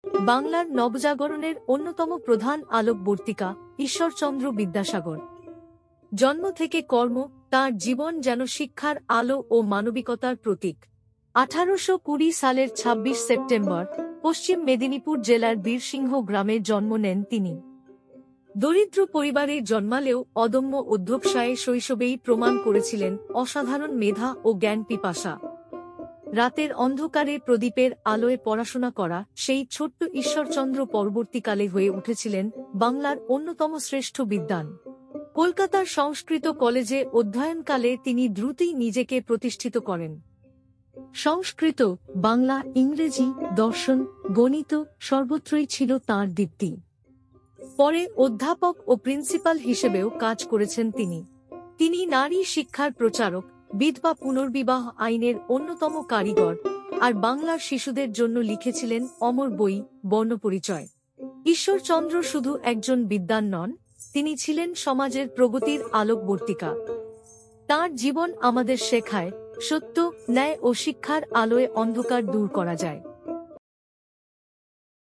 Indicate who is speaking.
Speaker 1: বাংলার নবজাগরণের অন্যতম প্রধান আলোকবর্তিকা ঈশ্বরচন্দ্র বিদ্যাসাগর। জন্ম থেকে কর্ম, তাঁর জীবন যেন শিক্ষার আলো ও মানবিকতার প্রতীক। 1820 সালের 26 সেপ্টেম্বর পশ্চিম মেদিনীপুর জেলার বীরসিংহ গ্রামে জন্ম নেন তিনি। দরিদ্র পরিবারে জন্মালেও অদম্য অধ্যবসায়ে শৈশবেই প্রমাণ করেছিলেন অসাধারণ মেধা ও জ্ঞান পিপাসা। রাতের অন্ধকারে প্রদীপের আলোয় পড়াশোনা করা সেই ছোট্ট ঈশ্বরচন্দ্র পরবর্তীকালে হয়ে উঠেছিলেন বাংলার অন্যতম শ্রেষ্ঠ বিদ্বান। কলকাতার সংস্কৃত কলেজে অধ্যয়নকালে তিনি দ্রুতই নিজেকে প্রতিষ্ঠিত করেন। সংস্কৃত, বাংলা, ইংরেজি, দর্শন, গণিত সর্বত্রই ছিল তাঁর দীপ্তি। পরে অধ্যাপক ও প্রিন্সিপাল হিসেবেও কাজ করেছেন তিনি। তিনি নারী শিক্ষার প্রচারক, বিধবা পুনর্বিবাহ আইনের অন্যতম কারিগর, আর বাংলার শিশুদের জন্য লিখেছিলেন অমর বই, বর্ণপরিচয়। ঈশ্বরচন্দ্র শুধু একজন বিদ্বান নন, তিনি ছিলেন সমাজের প্রগতির আলোকবর্তিকা। তাঁর জীবন আমাদের শেখায়, সত্য, ন্যায় ও শিক্ষার আলোয় অন্ধকার দূর করা যায়।